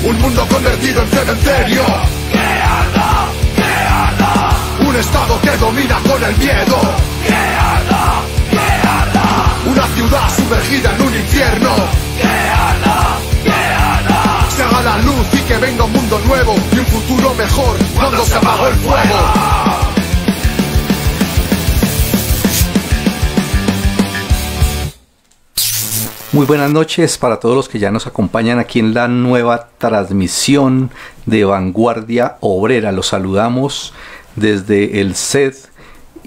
Un mundo convertido en cementerio. ¡Que arda! ¡Que arda! Un estado que domina con el miedo. ¡Que arda! ¡Que arda! Una ciudad sumergida en un infierno. ¡Que arda! ¡Que arda! Se haga la luz y que venga un mundo nuevo y un futuro mejor cuando se apagó el fuego. Muy buenas noches para todos los que ya nos acompañan aquí en la nueva transmisión de Vanguardia Obrera. Los saludamos desde el set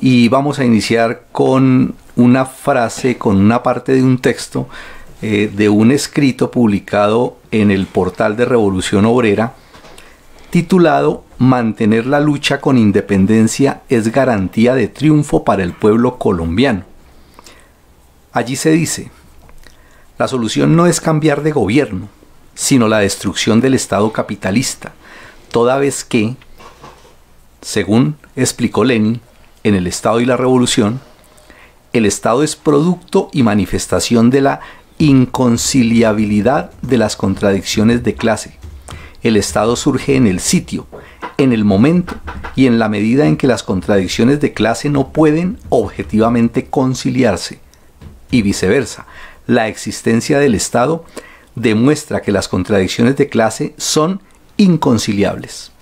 y vamos a iniciar con una frase, con una parte de un texto de un escrito publicado en el portal de Revolución Obrera titulado "Mantener la lucha con independencia es garantía de triunfo para el pueblo colombiano". Allí se dice: la solución no es cambiar de gobierno, sino la destrucción del Estado capitalista, toda vez que, según explicó Lenin en El Estado y la Revolución, el Estado es producto y manifestación de la inconciliabilidad de las contradicciones de clase. El Estado surge en el sitio, en el momento y en la medida en que las contradicciones de clase no pueden objetivamente conciliarse, y viceversa. La existencia del Estado demuestra que las contradicciones de clase son inconciliables.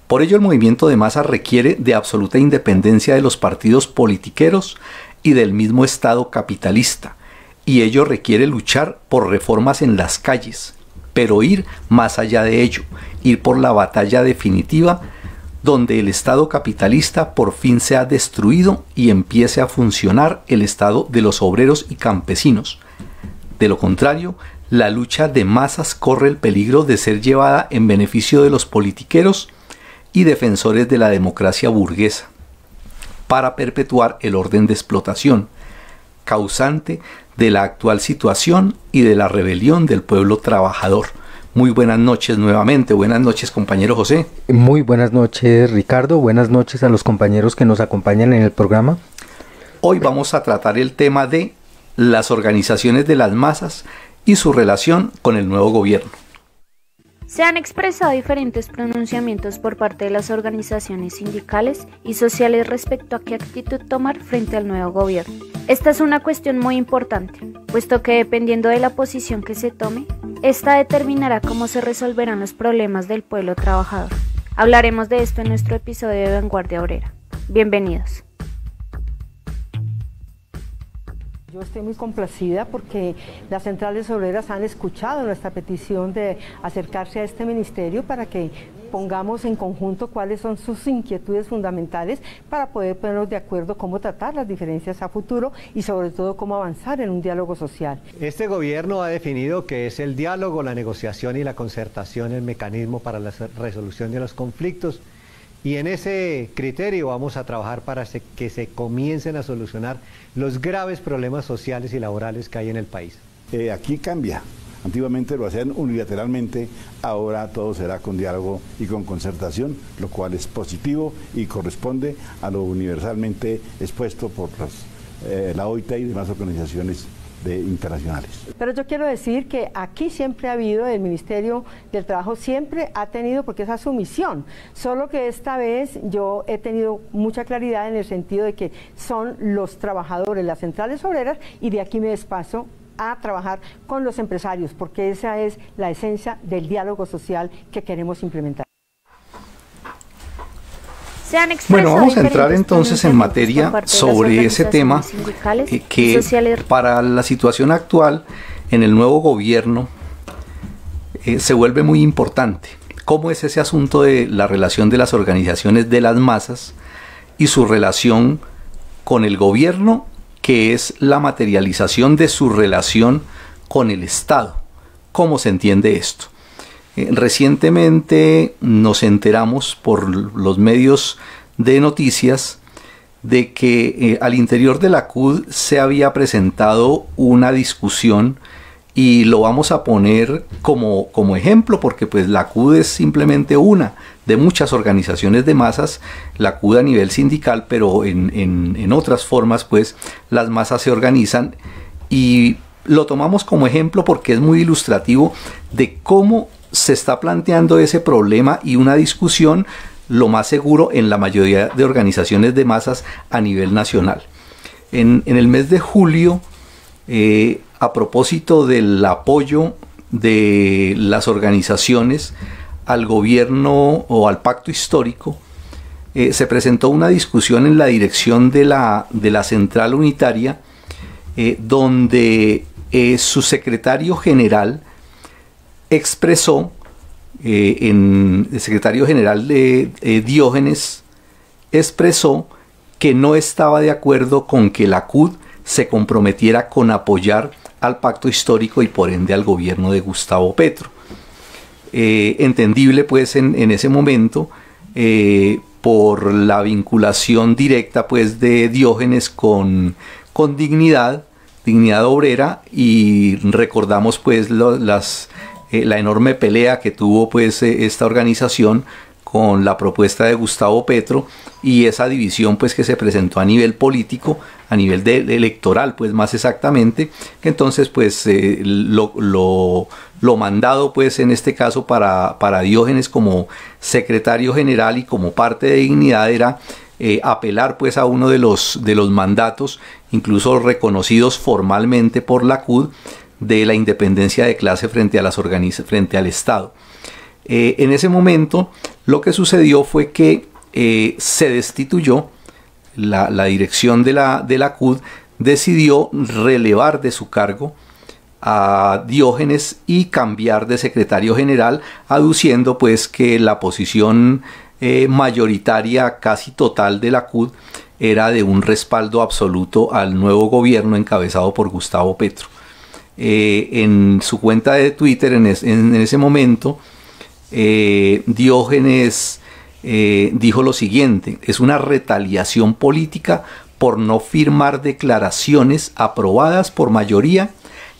Por ello, el movimiento de masas requiere de absoluta independencia de los partidos politiqueros y del mismo Estado capitalista, y ello requiere luchar por reformas en las calles, pero ir más allá de ello, ir por la batalla definitiva donde el Estado capitalista por fin sea destruido y empiece a funcionar el Estado de los obreros y campesinos. De lo contrario, la lucha de masas corre el peligro de ser llevada en beneficio de los politiqueros y defensores de la democracia burguesa, para perpetuar el orden de explotación, causante de la actual situación y de la rebelión del pueblo trabajador. Muy buenas noches nuevamente. Buenas noches, compañero José. Muy buenas noches, Ricardo. Buenas noches a los compañeros que nos acompañan en el programa. Hoy vamos a tratar el tema de las organizaciones de las masas y su relación con el nuevo gobierno. Se han expresado diferentes pronunciamientos por parte de las organizaciones sindicales y sociales respecto a qué actitud tomar frente al nuevo gobierno. Esta es una cuestión muy importante, puesto que dependiendo de la posición que se tome, esta determinará cómo se resolverán los problemas del pueblo trabajador. Hablaremos de esto en nuestro episodio de Vanguardia Obrera. Bienvenidos. Yo estoy muy complacida porque las centrales obreras han escuchado nuestra petición de acercarse a este ministerio para que pongamos en conjunto cuáles son sus inquietudes fundamentales para poder ponernos de acuerdo cómo tratar las diferencias a futuro y sobre todo cómo avanzar en un diálogo social. Este gobierno ha definido que es el diálogo, la negociación y la concertación el mecanismo para la resolución de los conflictos. Y en ese criterio vamos a trabajar para que se comiencen a solucionar los graves problemas sociales y laborales que hay en el país. Aquí cambia. Antiguamente lo hacían unilateralmente, ahora todo será con diálogo y con concertación, lo cual es positivo y corresponde a lo universalmente expuesto por la OIT y demás organizaciones internacionales. Pero yo quiero decir que aquí siempre ha habido, el Ministerio del Trabajo siempre ha tenido, porque esa es su misión, solo que esta vez yo he tenido mucha claridad en el sentido de que son los trabajadores, las centrales obreras, y de aquí me despaso a trabajar con los empresarios, porque esa es la esencia del diálogo social que queremos implementar. Bueno, vamos a entrar entonces en materia sobre ese tema que para la situación actual en el nuevo gobierno se vuelve muy importante. ¿Cómo es ese asunto de la relación de las organizaciones de las masas y su relación con el gobierno, que es la materialización de su relación con el Estado? ¿Cómo se entiende esto? Recientemente nos enteramos por los medios de noticias de que al interior de la CUD se había presentado una discusión, y lo vamos a poner como ejemplo porque pues la CUD es simplemente una de muchas organizaciones de masas, la CUD a nivel sindical, pero en otras formas pues las masas se organizan, y lo tomamos como ejemplo porque es muy ilustrativo de cómo se está planteando ese problema y una discusión, lo más seguro, en la mayoría de organizaciones de masas a nivel nacional. En el mes de julio, a propósito del apoyo de las organizaciones al gobierno o al pacto histórico, se presentó una discusión en la dirección de la Central Unitaria, donde su secretario general expresó, el secretario general de Diógenes expresó que no estaba de acuerdo con que la CUT se comprometiera con apoyar al pacto histórico y por ende al gobierno de Gustavo Petro. Entendible pues en ese momento, por la vinculación directa pues de Diógenes con Dignidad Obrera, y recordamos pues la enorme pelea que tuvo pues esta organización con la propuesta de Gustavo Petro, y esa división pues que se presentó a nivel político, a nivel electoral pues más exactamente, que entonces pues lo mandado pues en este caso para Diógenes como secretario general y como parte de Dignidad era apelar pues a uno de los mandatos, incluso reconocidos formalmente por la CUT, de la independencia de clase frente al Estado. En ese momento lo que sucedió fue que se destituyó la dirección de la CUT, decidió relevar de su cargo a Diógenes y cambiar de secretario general, aduciendo pues que la posición mayoritaria casi total de la CUT era de un respaldo absoluto al nuevo gobierno encabezado por Gustavo Petro. En su cuenta de Twitter en ese momento, Diógenes dijo lo siguiente: es una retaliación política por no firmar declaraciones aprobadas por mayoría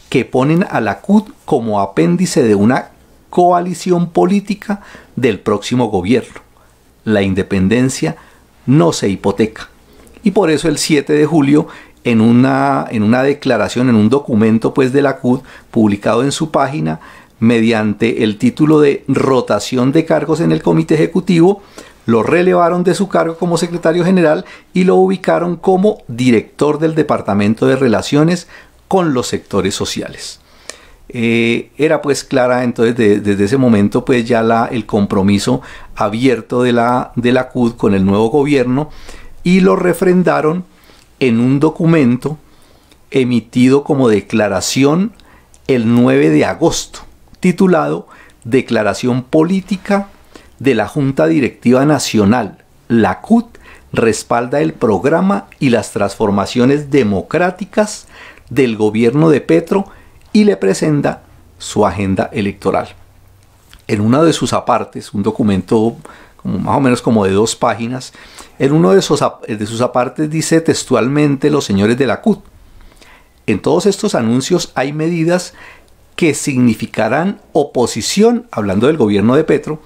que ponen a la CUT como apéndice de una coalición política del próximo gobierno. La independencia no se hipoteca. Y por eso el 7 de julio, en una declaración, en un documento pues de la CUT publicado en su página, mediante el título de rotación de cargos en el comité ejecutivo, lo relevaron de su cargo como secretario general y lo ubicaron como director del Departamento de Relaciones con los sectores sociales. Era pues clara entonces desde ese momento pues ya el compromiso abierto de la CUT con el nuevo gobierno, y lo refrendaron en un documento emitido como declaración el 9 de agosto, titulado Declaración Política de la Junta Directiva Nacional. La CUT respalda el programa y las transformaciones democráticas del gobierno de Petro y le presenta su agenda electoral. En uno de sus apartes, un documento más o menos como de 2 páginas, en uno de sus apartes dice textualmente los señores de la CUT: en todos estos anuncios hay medidas que significarán oposición, hablando del gobierno de Petro,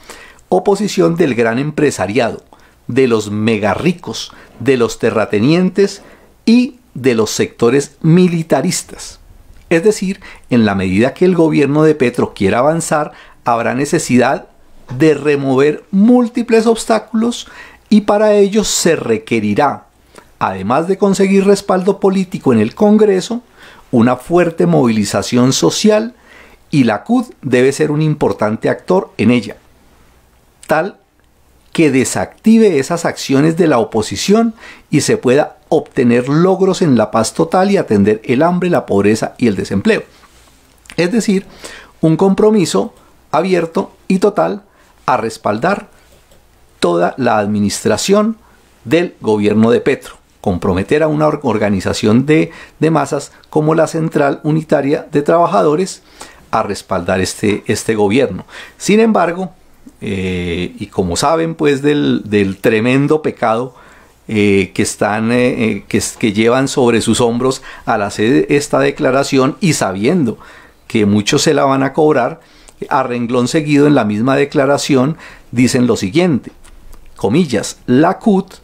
oposición del gran empresariado, de los megarricos, de los terratenientes y de los sectores militaristas. Es decir, en la medida que el gobierno de Petro quiera avanzar, habrá necesidad de remover múltiples obstáculos, y para ello se requerirá, además de conseguir respaldo político en el Congreso, una fuerte movilización social, y la CUT debe ser un importante actor en ella, tal que desactive esas acciones de la oposición y se pueda obtener logros en la paz total y atender el hambre, la pobreza y el desempleo. Es decir, un compromiso abierto y total a respaldar toda la administración del gobierno de Petro, comprometer a una organización de masas como la Central Unitaria de Trabajadores a respaldar este gobierno. Sin embargo, y como saben pues del tremendo pecado que llevan sobre sus hombros al hacer esta declaración, y sabiendo que muchos se la van a cobrar, a renglón seguido en la misma declaración dicen lo siguiente, comillas: la CUT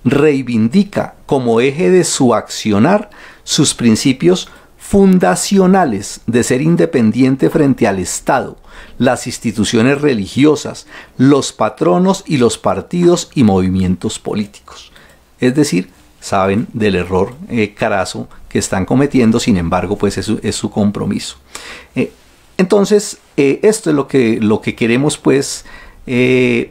reivindica como eje de su accionar sus principios fundacionales de ser independiente frente al Estado, las instituciones religiosas, los patronos y los partidos y movimientos políticos. Es decir, saben del error carazo que están cometiendo, sin embargo, pues es su compromiso. Entonces, esto es lo que queremos pues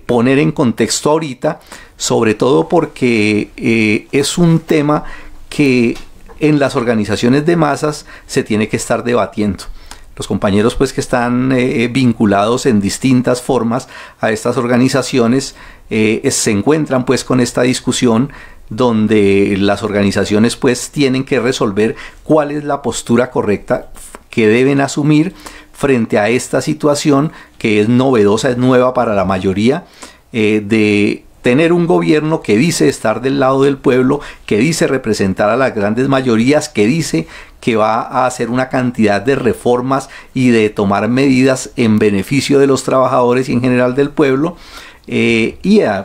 poner en contexto ahorita, sobre todo porque es un tema que en las organizaciones de masas se tiene que estar debatiendo. Los compañeros pues que están vinculados en distintas formas a estas organizaciones se encuentran pues con esta discusión donde las organizaciones pues tienen que resolver cuál es la postura correcta que deben asumir frente a esta situación que es novedosa, es nueva para la mayoría, de tener un gobierno que dice estar del lado del pueblo, que dice representar a las grandes mayorías, que dice que va a hacer una cantidad de reformas y de tomar medidas en beneficio de los trabajadores y en general del pueblo,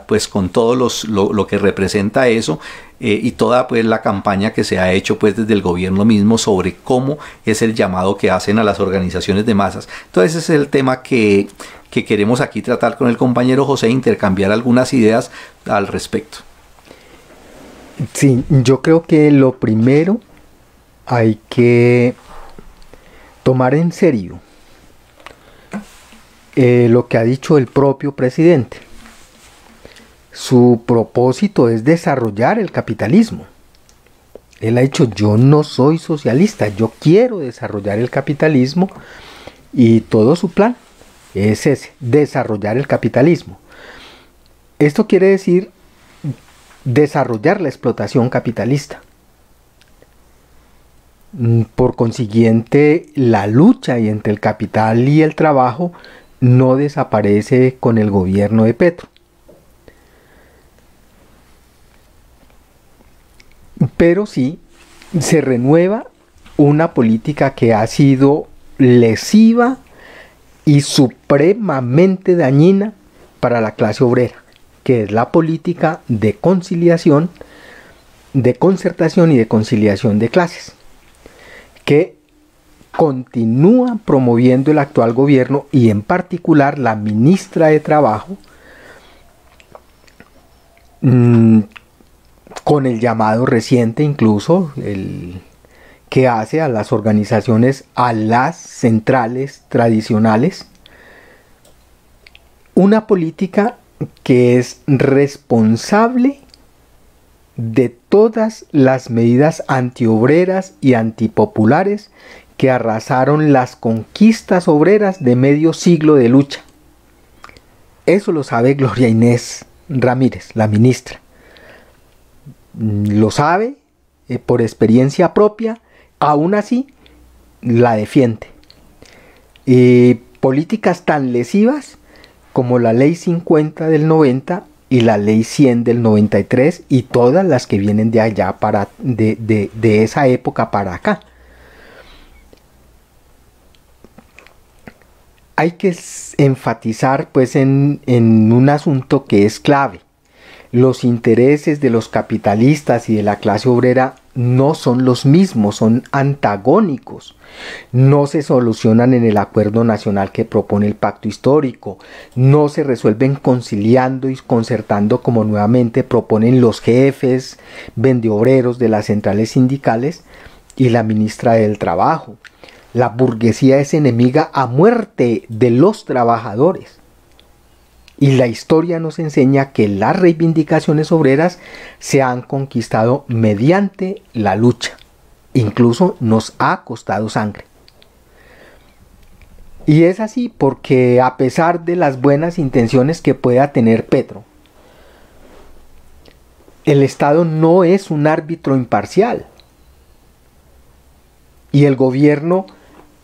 pues con todo lo que representa eso, y toda pues la campaña que se ha hecho pues desde el gobierno mismo sobre cómo es el llamado que hacen a las organizaciones de masas. Entonces ese es el tema que queremos aquí tratar con el compañero José, intercambiar algunas ideas al respecto. Sí, yo creo que lo primero hay que tomar en serio lo que ha dicho el propio presidente. Su propósito es desarrollar el capitalismo. Él ha dicho, yo no soy socialista, yo quiero desarrollar el capitalismo, y todo su plan es ese, desarrollar el capitalismo. Esto quiere decir desarrollar la explotación capitalista. Por consiguiente, la lucha entre el capital y el trabajo no desaparece con el gobierno de Petro. Pero sí se renueva una política que ha sido lesiva y supremamente dañina para la clase obrera, que es la política de conciliación, de concertación y de conciliación de clases, que continúa promoviendo el actual gobierno y en particular la ministra de Trabajo, con el llamado reciente incluso que hace a las organizaciones, a las centrales tradicionales, una política que es responsable de todas las medidas antiobreras y antipopulares que arrasaron las conquistas obreras de medio siglo de lucha. Eso lo sabe Gloria Inés Ramírez, la ministra. Lo sabe por experiencia propia, aún así la defiende. Políticas tan lesivas como la ley 50 del 90 y la ley 100 del 93 y todas las que vienen de allá, de esa época para acá. Hay que enfatizar pues en un asunto que es clave. Los intereses de los capitalistas y de la clase obrera no son los mismos, son antagónicos. No se solucionan en el acuerdo nacional que propone el pacto histórico, no se resuelven conciliando y concertando como nuevamente proponen los jefes vendeobreros de las centrales sindicales y la ministra del Trabajo. La burguesía es enemiga a muerte de los trabajadores. Y la historia nos enseña que las reivindicaciones obreras se han conquistado mediante la lucha. Incluso nos ha costado sangre. Y es así porque a pesar de las buenas intenciones que pueda tener Petro, el Estado no es un árbitro imparcial. Y el gobierno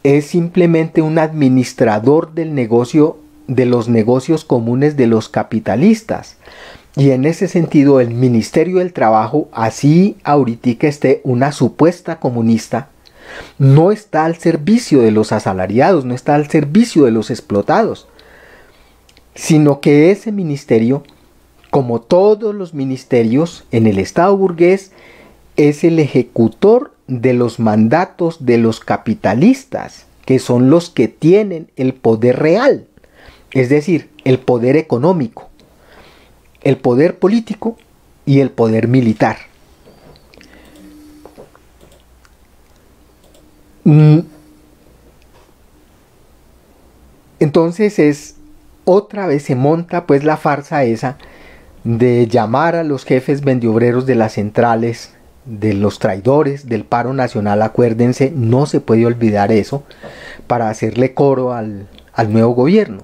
es simplemente un administrador del negocio, de los negocios comunes de los capitalistas. Y en ese sentido el Ministerio del Trabajo, así ahorita esté una supuesta comunista, no está al servicio de los asalariados, no está al servicio de los explotados, sino que ese ministerio, como todos los ministerios en el Estado burgués, es el ejecutor de los mandatos de los capitalistas, que son los que tienen el poder real, es decir, el poder económico, el poder político y el poder militar. Entonces otra vez se monta pues la farsa esa de llamar a los jefes vendiobreros de las centrales, de los traidores del paro nacional. Acuérdense, no se puede olvidar eso, para hacerle coro al nuevo gobierno.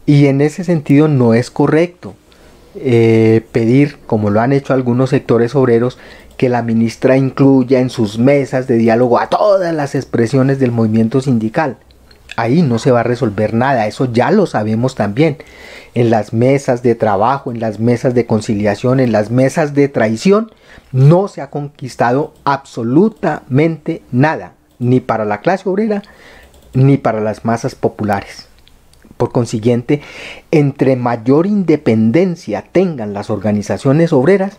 Y en ese sentido no es correcto pedir, como lo han hecho algunos sectores obreros, que la ministra incluya en sus mesas de diálogo a todas las expresiones del movimiento sindical. Ahí no se va a resolver nada, eso ya lo sabemos también. En las mesas de trabajo, en las mesas de conciliación, en las mesas de traición, no se ha conquistado absolutamente nada, ni para la clase obrera, ni para las masas populares. Por consiguiente, entre mayor independencia tengan las organizaciones obreras,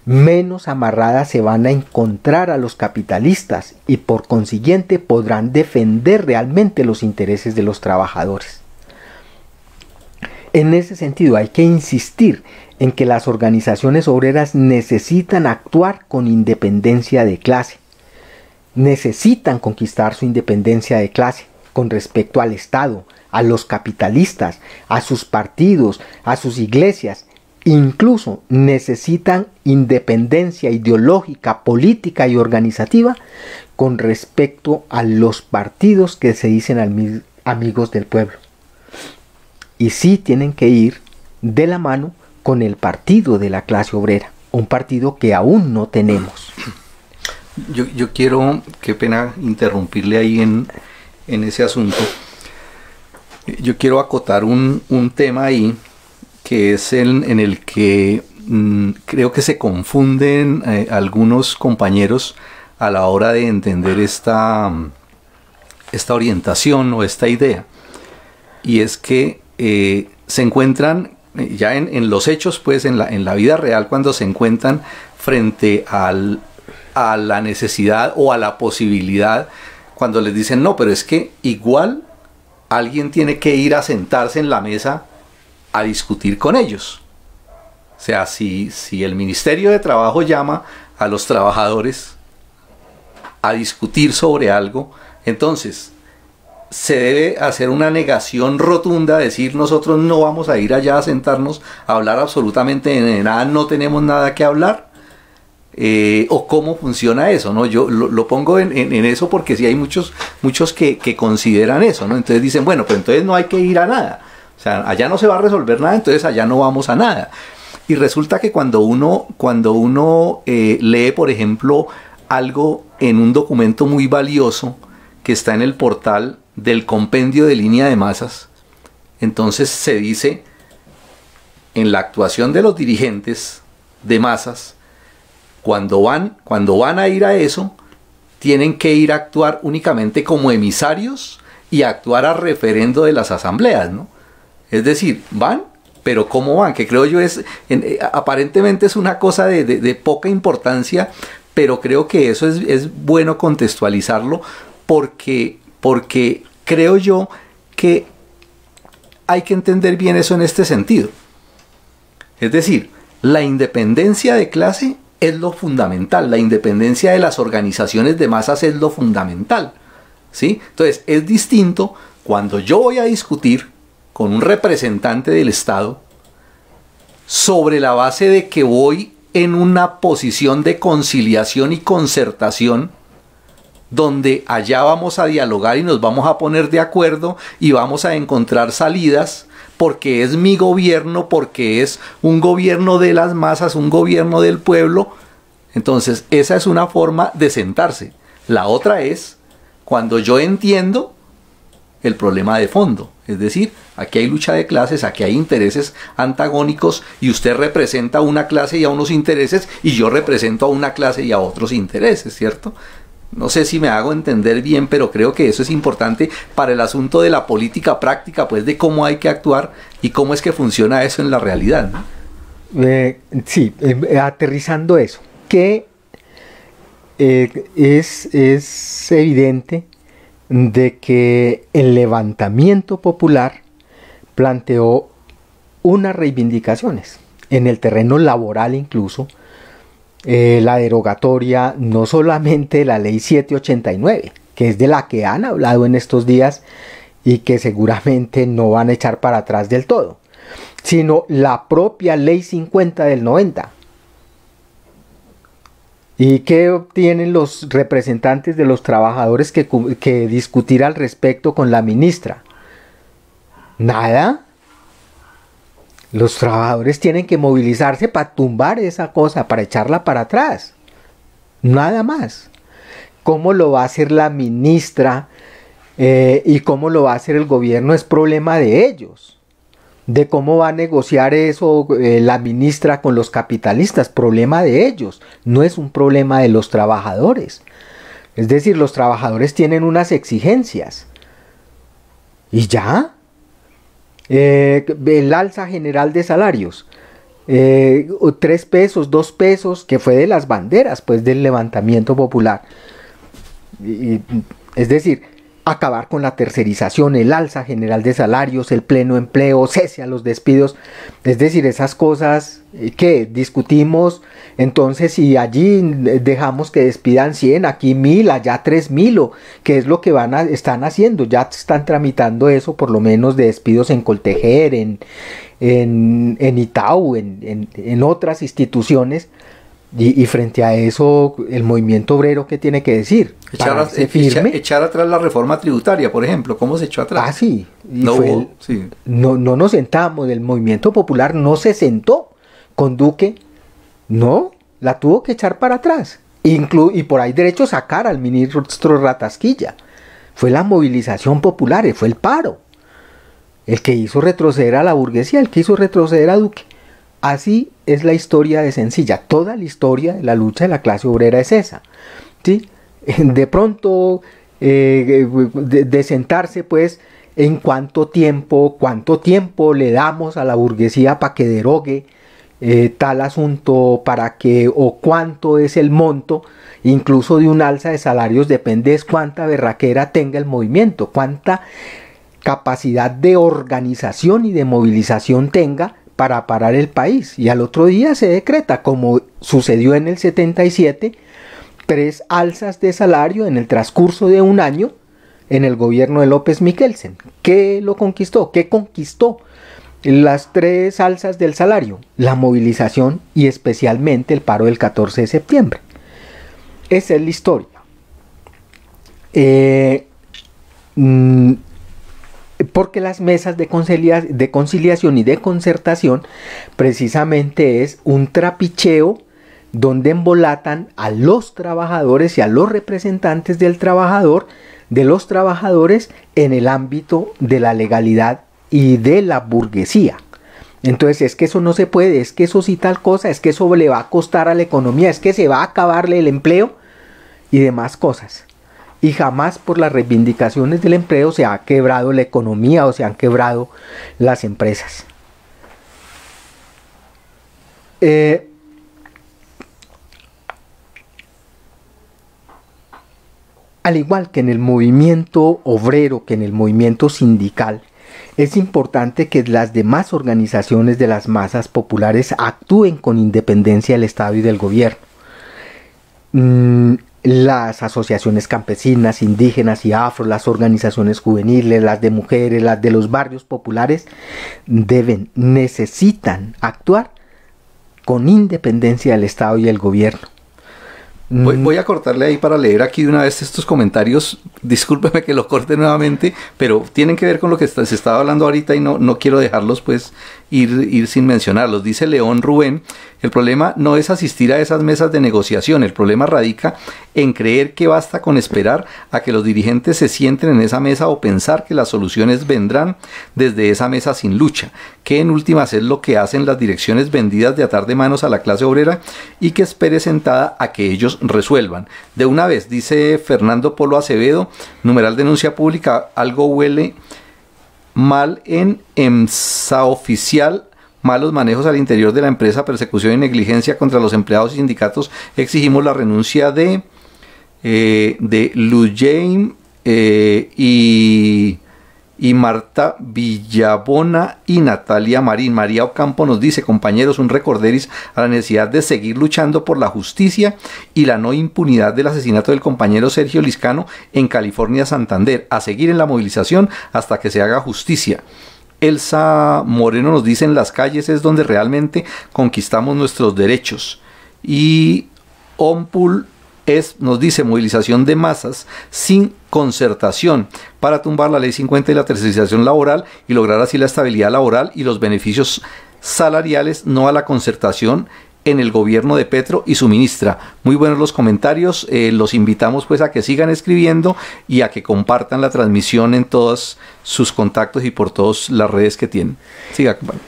menos amarradas se van a encontrar a los capitalistas y por consiguiente podrán defender realmente los intereses de los trabajadores. En ese sentido hay que insistir en que las organizaciones obreras necesitan actuar con independencia de clase. Necesitan conquistar su independencia de clase con respecto al Estado, a los capitalistas, a sus partidos, a sus iglesias. Incluso necesitan independencia ideológica, política y organizativa con respecto a los partidos que se dicen amigos del pueblo. Y sí tienen que ir de la mano con el partido de la clase obrera, un partido que aún no tenemos. Yo quiero, qué pena interrumpirle ahí en ese asunto. Yo quiero acotar un tema ahí, que es en el que creo que se confunden algunos compañeros a la hora de entender esta orientación o esta idea. Y es que se encuentran ya en los hechos, pues en la vida real, cuando se encuentran frente a la necesidad o a la posibilidad, cuando les dicen, no, pero es que igual alguien tiene que ir a sentarse en la mesa a discutir con ellos. O sea, si el Ministerio de Trabajo llama a los trabajadores a discutir sobre algo, entonces se debe hacer una negación rotunda, decir nosotros no vamos a ir allá a sentarnos a hablar absolutamente de nada, no tenemos nada que hablar. O cómo funciona eso, ¿no? Yo lo pongo en eso porque sí hay muchos que consideran eso, ¿no? Entonces dicen, bueno, pues entonces no hay que ir a nada. O sea, allá no se va a resolver nada, entonces allá no vamos a nada. Y resulta que cuando uno lee, por ejemplo, algo en un documento muy valioso que está en el portal del Compendio de Línea de Masas, entonces se dice, en la actuación de los dirigentes de masas, cuando van a ir a eso, tienen que ir a actuar únicamente como emisarios y actuar a referendo de las asambleas, ¿no? Es decir, van, pero ¿cómo van? Que creo yo aparentemente es una cosa de poca importancia, pero creo que eso es bueno contextualizarlo porque creo yo que hay que entender bien eso en este sentido. Es decir, la independencia de clase es lo fundamental, la independencia de las organizaciones de masas es lo fundamental, ¿sí? Entonces es distinto cuando yo voy a discutir con un representante del Estado sobre la base de que voy en una posición de conciliación y concertación, donde allá vamos a dialogar y nos vamos a poner de acuerdo y vamos a encontrar salidas, porque es mi gobierno, porque es un gobierno de las masas, un gobierno del pueblo. Entonces esa es una forma de sentarse. La otra es cuando yo entiendo el problema de fondo, es decir, aquí hay lucha de clases, aquí hay intereses antagónicos y usted representa a una clase y a unos intereses y yo represento a una clase y a otros intereses, ¿cierto? No sé si me hago entender bien, pero creo que eso es importante para el asunto de la política práctica, pues de cómo hay que actuar y cómo es que funciona eso en la realidad, ¿no? Sí, aterrizando eso, que es evidente de que el levantamiento popular planteó unas reivindicaciones en el terreno laboral, incluso la derogatoria no solamente de la ley 789, que es de la que han hablado en estos días y que seguramente no van a echar para atrás del todo, sino la propia ley 50 del 90. ¿Y qué obtienen los representantes de los trabajadores que discutir al respecto con la ministra? Nada. Los trabajadores tienen que movilizarse para tumbar esa cosa, para echarla para atrás. Nada más. ¿Cómo lo va a hacer la ministra y cómo lo va a hacer el gobierno? Es problema de ellos. De cómo va a negociar eso la ministra con los capitalistas, problema de ellos, no es un problema de los trabajadores. Es decir, los trabajadores tienen unas exigencias. ¿Y ya? El alza general de salarios, 3 pesos, 2 pesos, que fue de las banderas pues del levantamiento popular. Es decir, acabar con la tercerización, el alza general de salarios, el pleno empleo, cese a los despidos. Es decir, esas cosas que discutimos. Entonces, si allí dejamos que despidan 100, aquí 1000, allá 3000, o qué es lo que están haciendo, ya están tramitando eso, por lo menos de despidos en Coltejer, en Itau, en otras instituciones. Y frente a eso, el movimiento obrero, ¿qué tiene que decir? Echar atrás la reforma tributaria, por ejemplo. ¿Cómo se echó atrás? Ah, sí. No nos sentamos, el movimiento popular no se sentó con Duque. No, la tuvo que echar para atrás. Y por ahí derecho sacar al ministro Ratasquilla. Fue la movilización popular, fue el paro. El que hizo retroceder a la burguesía, el que hizo retroceder a Duque. Así es la historia de sencilla. Toda la historia de la lucha de la clase obrera es esa, ¿sí? De pronto, de sentarse pues en cuánto tiempo le damos a la burguesía para que derogue tal asunto, o cuánto es el monto, incluso de un alza de salarios, depende de cuánta berraquera tenga el movimiento, cuánta capacidad de organización y de movilización tenga para parar el país. Y al otro día se decreta, como sucedió en el 77, 3 alzas de salario en el transcurso de un año en el gobierno de López Michelsen. ¿Qué lo conquistó? ¿Qué conquistó las 3 alzas del salario? La movilización y especialmente el paro del 14 de septiembre. Esa es la historia. Porque las mesas de conciliación y de concertación precisamente es un trapicheo donde embolatan a los trabajadores y a los representantes de los trabajadores en el ámbito de la legalidad y de la burguesía. Entonces es que eso no se puede, es que eso sí tal cosa, es que eso le va a costar a la economía, es que se va a acabarle el empleo y demás cosas. Y jamás por las reivindicaciones del empleo se ha quebrado la economía o se han quebrado las empresas. Al igual que en el movimiento obrero, que en el movimiento sindical, es importante que las demás organizaciones de las masas populares actúen con independencia del Estado y del gobierno. Las asociaciones campesinas, indígenas y afro, las organizaciones juveniles, las de mujeres, las de los barrios populares, necesitan actuar con independencia del Estado y el gobierno. Voy a cortarle ahí para leer aquí de una vez estos comentarios. Discúlpeme que lo corte nuevamente, pero tienen que ver con lo que se estaba hablando ahorita y no quiero dejarlos pues ir sin mencionarlos. Dice León Rubén: el problema no es asistir a esas mesas de negociación, el problema radica en creer que basta con esperar a que los dirigentes se sienten en esa mesa o pensar que las soluciones vendrán desde esa mesa sin lucha, que en últimas es lo que hacen las direcciones vendidas de atar de manos a la clase obrera y que espere sentada a que ellos resuelvan. De una vez, dice Fernando Polo Acevedo, numeral denuncia pública: algo huele mal en EMSA oficial, malos manejos al interior de la empresa, persecución y negligencia contra los empleados y sindicatos. Exigimos la renuncia de de Lujain y Marta Villabona y Natalia Marín. María Ocampo nos dice: compañeros, un recorderis a la necesidad de seguir luchando por la justicia y la no impunidad del asesinato del compañero Sergio Liscano en California, Santander, a seguir en la movilización hasta que se haga justicia. Elsa Moreno nos dice: en las calles es donde realmente conquistamos nuestros derechos. Y Ompul nos dice: movilización de masas sin concertación para tumbar la ley 50 y la tercerización laboral y lograr así la estabilidad laboral y los beneficios salariales, no a la concertación en el gobierno de Petro y su ministra. Muy buenos los comentarios, los invitamos pues a que sigan escribiendo y a que compartan la transmisión en todos sus contactos y por todas las redes que tienen. Siga, compañero.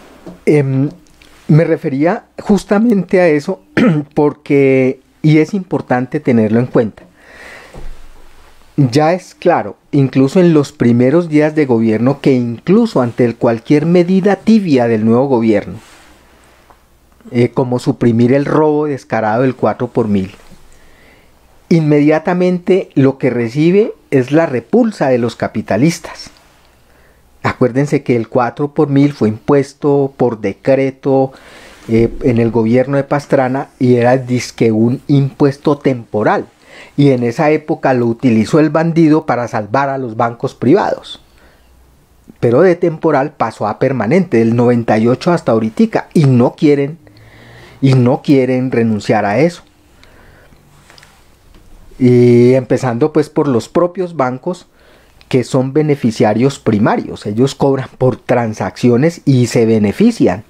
Me refería justamente a eso porque, y es importante tenerlo en cuenta, ya es claro, incluso en los primeros días de gobierno, que incluso ante cualquier medida tibia del nuevo gobierno, como suprimir el robo descarado del 4x1000, inmediatamente lo que recibe es la repulsa de los capitalistas. Acuérdense que el 4x1000 fue impuesto por decreto en el gobierno de Pastrana y era dizque un impuesto temporal. Y en esa época lo utilizó el bandido para salvar a los bancos privados. Pero de temporal pasó a permanente, del 98 hasta ahorita, y no quieren renunciar a eso. Y empezando pues por los propios bancos, que son beneficiarios primarios. Ellos cobran por transacciones y se benefician,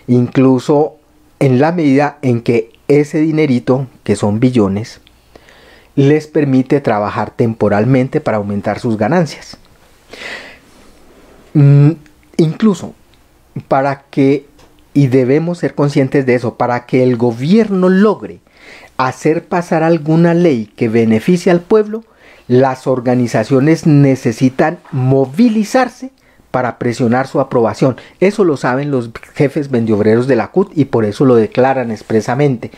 incluso en la medida en que ese dinerito, que son billones, les permite trabajar temporalmente para aumentar sus ganancias. Incluso para que, y debemos ser conscientes de eso, para que el gobierno logre hacer pasar alguna ley que beneficie al pueblo, las organizaciones necesitan movilizarse para presionar su aprobación. Eso lo saben los jefes vendeobreros de la CUT y por eso lo declaran expresamente.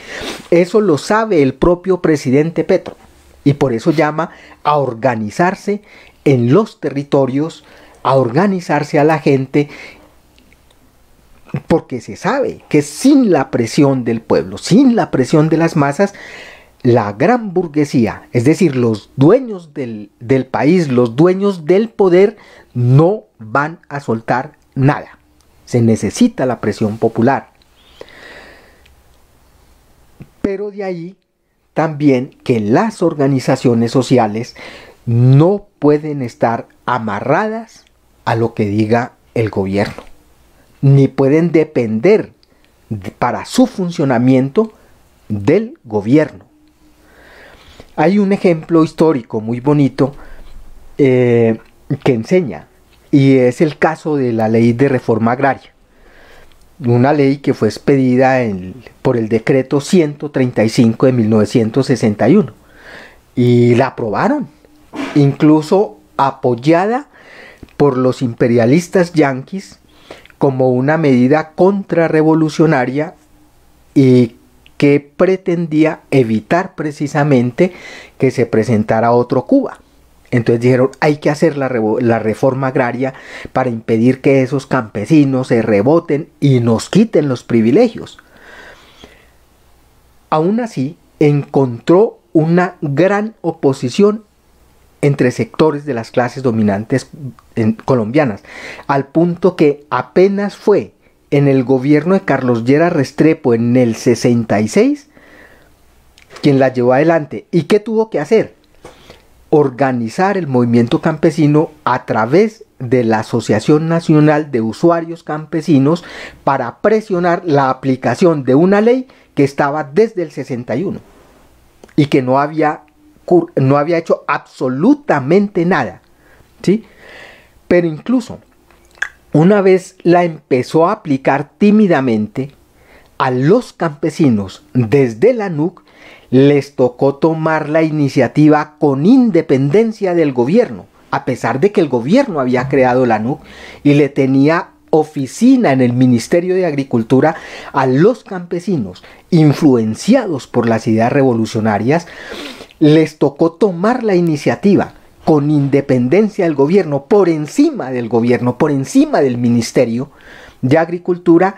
Eso lo sabe el propio presidente Petro y por eso llama a organizarse en los territorios, a organizarse a la gente, porque se sabe que sin la presión del pueblo, sin la presión de las masas, la gran burguesía, es decir, los dueños del país, los dueños del poder, no van a soltar nada. Se necesita la presión popular. Pero de ahí también que las organizaciones sociales no pueden estar amarradas a lo que diga el gobierno, ni pueden depender para su funcionamiento del gobierno. Hay un ejemplo histórico muy bonito que enseña, y es el caso de la ley de reforma agraria. Una ley que fue expedida por el decreto 135 de 1961 y la aprobaron, incluso apoyada por los imperialistas yanquis como una medida contrarrevolucionaria y que pretendía evitar precisamente que se presentara otro Cuba. Entonces dijeron, hay que hacer la reforma agraria para impedir que esos campesinos se reboten y nos quiten los privilegios. Aún así, encontró una gran oposición entre sectores de las clases dominantes colombianas, al punto que apenas fue en el gobierno de Carlos Lleras Restrepo en el 66 quien la llevó adelante. ¿Y qué tuvo que hacer? Organizar el movimiento campesino a través de la Asociación Nacional de Usuarios Campesinos para presionar la aplicación de una ley que estaba desde el 61 y que no había hecho absolutamente nada, ¿sí? Pero incluso una vez la empezó a aplicar tímidamente, a los campesinos desde la NUC les tocó tomar la iniciativa con independencia del gobierno, a pesar de que el gobierno había creado la NUC y le tenía oficina en el Ministerio de Agricultura. A los campesinos, influenciados por las ideas revolucionarias, les tocó tomar la iniciativa con independencia del gobierno, por encima del gobierno, por encima del Ministerio de Agricultura,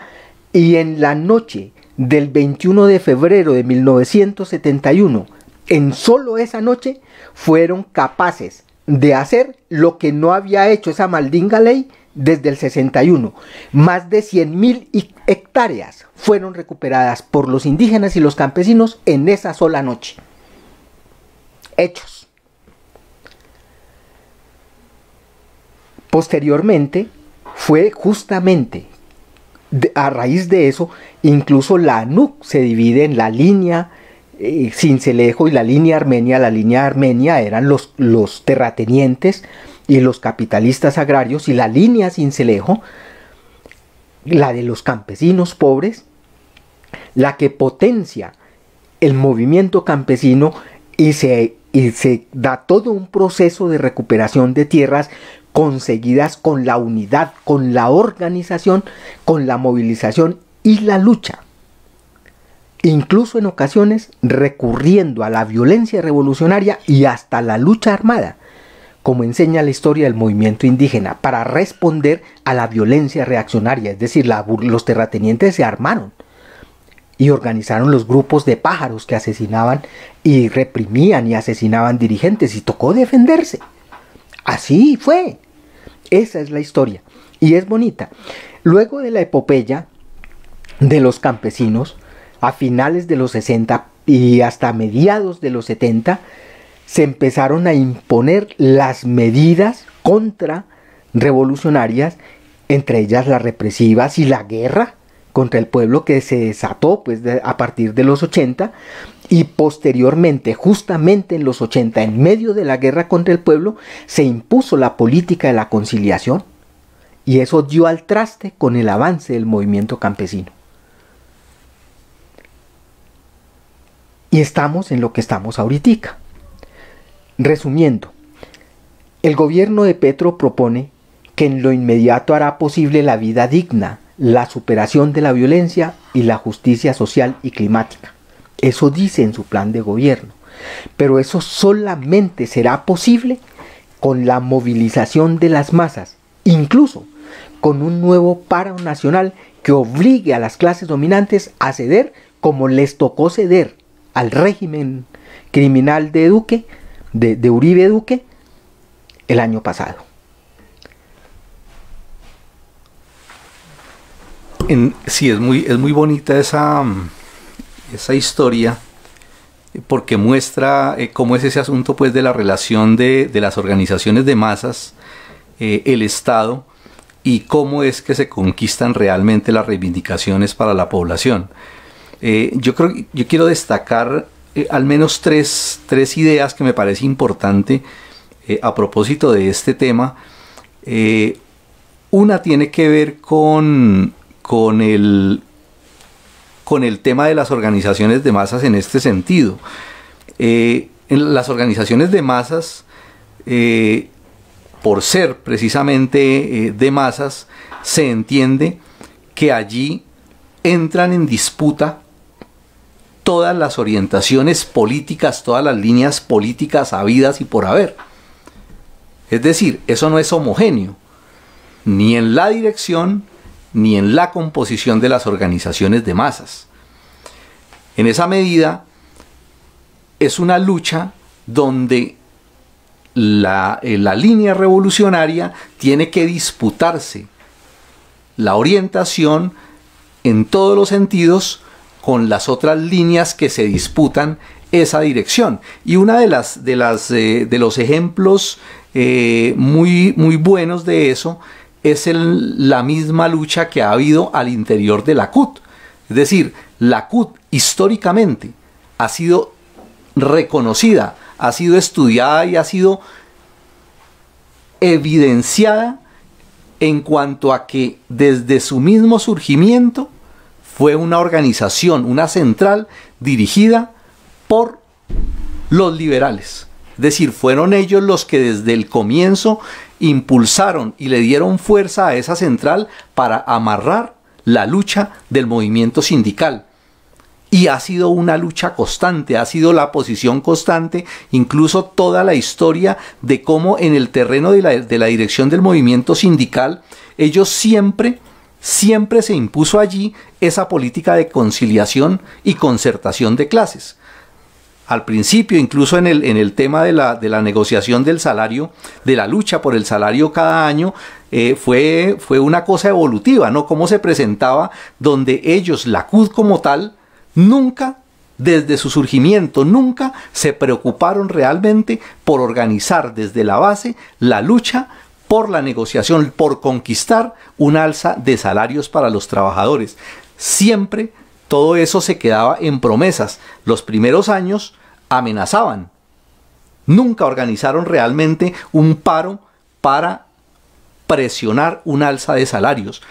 y en la noche del 21 de febrero de 1971, en solo esa noche, fueron capaces de hacer lo que no había hecho esa maldinga ley desde el 61. Más de 100.000 hectáreas fueron recuperadas por los indígenas y los campesinos en esa sola noche. Hechos. Posteriormente, fue justamente a raíz de eso, incluso la ANUC se divide en la línea Sincelejo y la línea Armenia. La línea Armenia eran los terratenientes y los capitalistas agrarios, y la línea Sincelejo, la de los campesinos pobres, la que potencia el movimiento campesino, y se da todo un proceso de recuperación de tierras conseguidas con la unidad, con la organización, con la movilización y la lucha. Incluso en ocasiones recurriendo a la violencia revolucionaria y hasta la lucha armada, como enseña la historia del movimiento indígena, para responder a la violencia reaccionaria. Es decir, los terratenientes se armaron y organizaron los grupos de pájaros que asesinaban y reprimían y asesinaban dirigentes, y tocó defenderse. Así fue. Esa es la historia, y es bonita. Luego de la epopeya de los campesinos, a finales de los 60 y hasta mediados de los 70, se empezaron a imponer las medidas contrarrevolucionarias, entre ellas las represivas y la guerra contra el pueblo, que se desató pues, a partir de los 80, y posteriormente, justamente en los 80, en medio de la guerra contra el pueblo, se impuso la política de la conciliación, y eso dio al traste con el avance del movimiento campesino. Y estamos en lo que estamos ahorita. Resumiendo, el gobierno de Petro propone que en lo inmediato hará posible la vida digna, la superación de la violencia y la justicia social y climática. Eso dice en su plan de gobierno. Pero eso solamente será posible con la movilización de las masas, incluso con un nuevo paro nacional que obligue a las clases dominantes a ceder, como les tocó ceder al régimen criminal de Duque, de Uribe Duque, el año pasado. Sí, es muy bonita esa historia, porque muestra cómo es ese asunto pues, de la relación de las organizaciones de masas, el Estado, y cómo es que se conquistan realmente las reivindicaciones para la población. Yo quiero destacar al menos tres ideas que me parece importante a propósito de este tema. Una tiene que ver con el tema de las organizaciones de masas en este sentido. En las organizaciones de masas, por ser precisamente de masas, se entiende que allí entran en disputa todas las orientaciones políticas, todas las líneas políticas habidas y por haber. Es decir, eso no es homogéneo, ni en la dirección, ni en la composición de las organizaciones de masas. En esa medida, es una lucha donde la línea revolucionaria tiene que disputarse la orientación en todos los sentidos con las otras líneas que se disputan esa dirección. Y una de los ejemplos muy buenos de eso es la misma lucha que ha habido al interior de la CUT. Es decir, la CUT históricamente ha sido reconocida, ha sido estudiada y ha sido evidenciada en cuanto a que desde su mismo surgimiento fue una organización, una central dirigida por los liberales. Es decir, fueron ellos los que desde el comienzo impulsaron y le dieron fuerza a esa central para amarrar la lucha del movimiento sindical. Y ha sido una lucha constante, ha sido la posición constante, incluso toda la historia de cómo en el terreno de la dirección del movimiento sindical, ellos siempre se impuso allí esa política de conciliación y concertación de clases. Al principio, incluso en el tema de la negociación del salario, de la lucha por el salario cada año, fue una cosa evolutiva, ¿no? Cómo se presentaba, donde ellos, la CUT como tal, nunca, desde su surgimiento, nunca se preocuparon realmente por organizar desde la base la lucha por la negociación, por conquistar un alza de salarios para los trabajadores. Siempre todo eso se quedaba en promesas. Los primeros años amenazaban. Nunca organizaron realmente un paro para presionar un alza de salarios.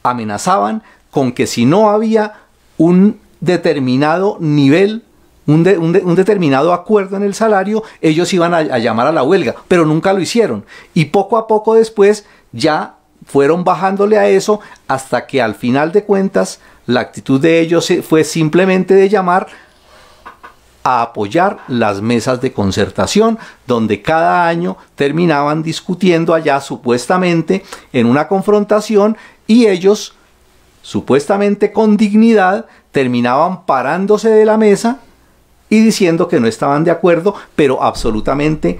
Amenazaban con que si no había un determinado nivel, un determinado acuerdo en el salario, ellos iban a llamar a la huelga, pero nunca lo hicieron. Y poco a poco después ya fueron bajándole a eso, hasta que al final de cuentas la actitud de ellos fue simplemente de llamar a apoyar las mesas de concertación, donde cada año terminaban discutiendo allá supuestamente en una confrontación, y ellos supuestamente con dignidad terminaban parándose de la mesa y diciendo que no estaban de acuerdo, pero absolutamente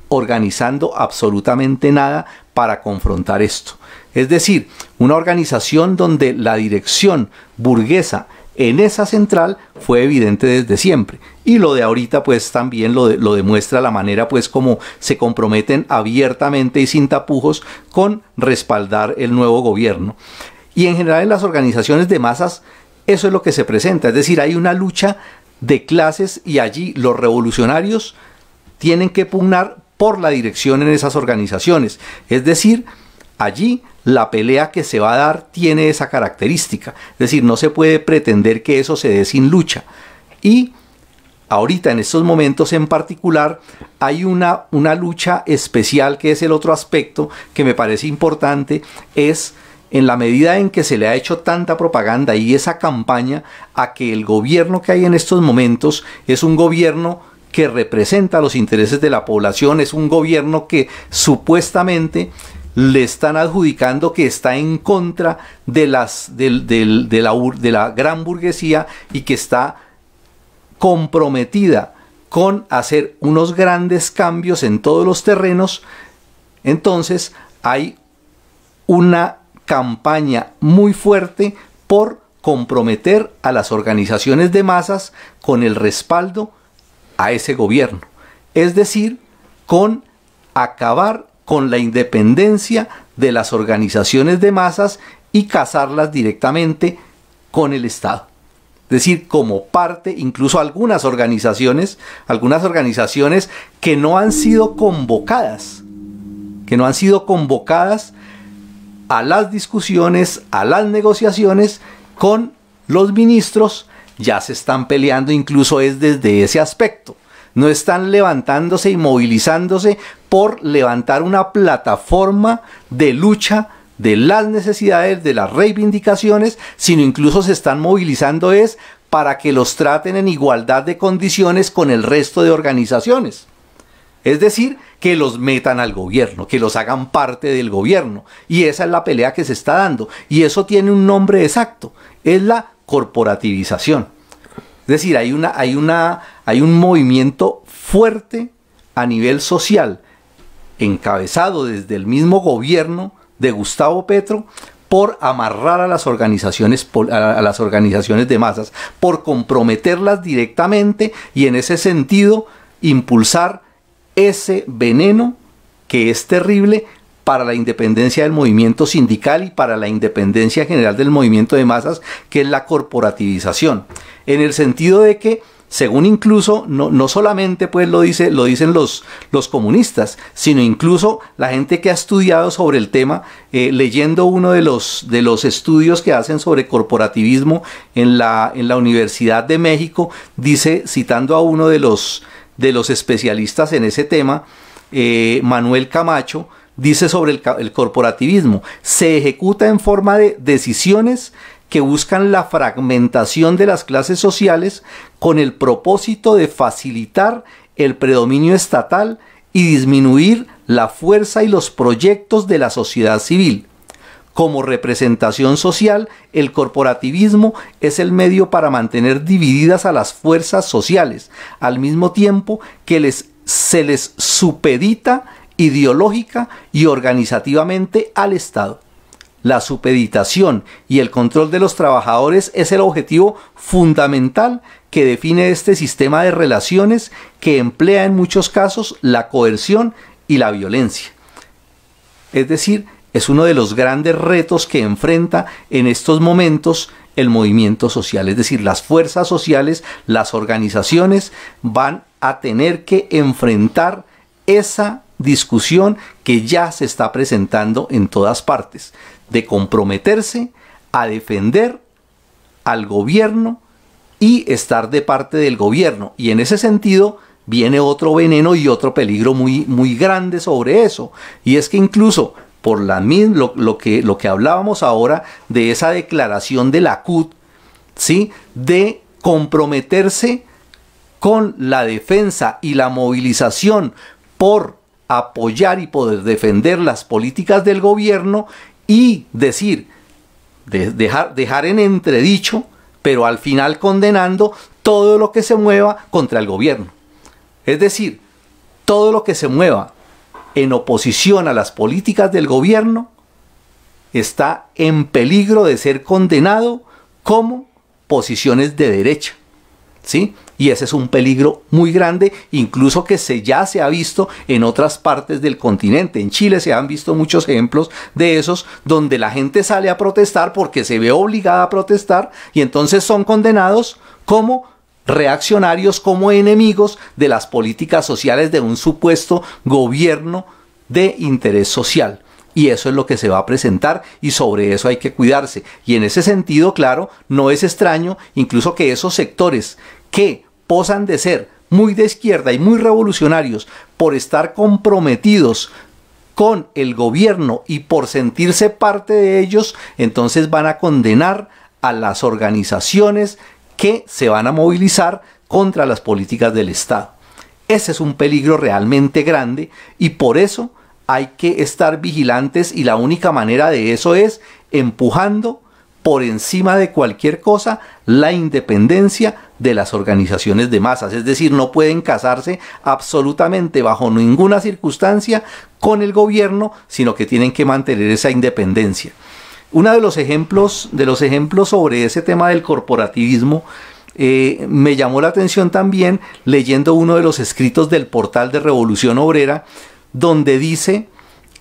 organizando absolutamente nada para confrontar esto. Es decir, una organización donde la dirección burguesa en esa central fue evidente desde siempre, y lo de ahorita pues también lo demuestra la manera pues como se comprometen abiertamente y sin tapujos con respaldar el nuevo gobierno. Y en general en las organizaciones de masas eso es lo que se presenta, es decir, hay una lucha de clases, y allí los revolucionarios tienen que pugnar por la dirección en esas organizaciones. Es decir, allí la pelea que se va a dar tiene esa característica. Es decir, no se puede pretender que eso se dé sin lucha. Y ahorita, en estos momentos en particular, hay una lucha especial, que es el otro aspecto que me parece importante, es en la medida en que se le ha hecho tanta propaganda y esa campaña a que el gobierno que hay en estos momentos es un gobierno que representa los intereses de la población, es un gobierno que supuestamente le están adjudicando que está en contra de la gran burguesía, y que está comprometida con hacer unos grandes cambios en todos los terrenos. Entonces hay una campaña muy fuerte por comprometer a las organizaciones de masas con el respaldo a ese gobierno, es decir, con acabar con la independencia de las organizaciones de masas y casarlas directamente con el Estado. Es decir, como parte, incluso algunas organizaciones que no han sido convocadas, a las discusiones, a las negociaciones con los ministros, ya se están peleando incluso es desde ese aspecto. No están levantándose y movilizándose por levantar una plataforma de lucha de las necesidades, de las reivindicaciones, sino incluso se están movilizando es para que los traten en igualdad de condiciones con el resto de organizaciones. Es decir, que los metan al gobierno, que los hagan parte del gobierno. Y esa es la pelea que se está dando. Y eso tiene un nombre exacto. Es la corporativización. Es decir, hay un movimiento fuerte a nivel social, encabezado desde el mismo gobierno de Gustavo Petro, por amarrar a las organizaciones de masas, por comprometerlas directamente y en ese sentido impulsar ese veneno que es terrible para la independencia del movimiento sindical y para la independencia general del movimiento de masas, que es la corporativización. En el sentido de que, según incluso, no solamente pues lo dicen los comunistas, sino incluso la gente que ha estudiado sobre el tema, leyendo uno de los estudios que hacen sobre corporativismo en la Universidad de México, dice, citando a uno de los especialistas en ese tema, Manuel Camacho, dice sobre el corporativismo: se ejecuta en forma de decisiones que buscan la fragmentación de las clases sociales con el propósito de facilitar el predominio estatal y disminuir la fuerza y los proyectos de la sociedad civil. Como representación social, el corporativismo es el medio para mantener divididas a las fuerzas sociales, al mismo tiempo que se les supedita ideológica y organizativamente al Estado. La supeditación y el control de los trabajadores es el objetivo fundamental que define este sistema de relaciones que emplea en muchos casos la coerción y la violencia. Es decir, es uno de los grandes retos que enfrenta en estos momentos el movimiento social. Es decir, las fuerzas sociales, las organizaciones van a tener que enfrentar esa discusión que ya se está presentando en todas partes, de comprometerse a defender al gobierno y estar de parte del gobierno. Y en ese sentido viene otro veneno y otro peligro muy grande sobre eso. Y es que incluso por lo que hablábamos ahora de esa declaración de la CUT, ¿sí?, de comprometerse con la defensa y la movilización por apoyar y poder defender las políticas del gobierno y decir, dejar en entredicho, pero al final condenando todo lo que se mueva contra el gobierno. Es decir, todo lo que se mueva en oposición a las políticas del gobierno está en peligro de ser condenado como posiciones de derecha, ¿sí? Y ese es un peligro muy grande, incluso que ya se ha visto en otras partes del continente. En Chile se han visto muchos ejemplos de esos, donde la gente sale a protestar porque se ve obligada a protestar y entonces son condenados como reaccionarios, como enemigos de las políticas sociales de un supuesto gobierno de interés social. Y eso es lo que se va a presentar y sobre eso hay que cuidarse. Y en ese sentido, claro, no es extraño incluso que esos sectores que posan de ser muy de izquierda y muy revolucionarios por estar comprometidos con el gobierno y por sentirse parte de ellos, entonces van a condenar a las organizaciones que se van a movilizar contra las políticas del Estado. Ese es un peligro realmente grande y por eso hay que estar vigilantes y la única manera de eso es empujando por encima de cualquier cosa la independencia de las organizaciones de masas. Es decir, no pueden casarse absolutamente bajo ninguna circunstancia con el gobierno, sino que tienen que mantener esa independencia. Uno de los ejemplos sobre ese tema del corporativismo me llamó la atención también leyendo uno de los escritos del portal de Revolución Obrera, donde dice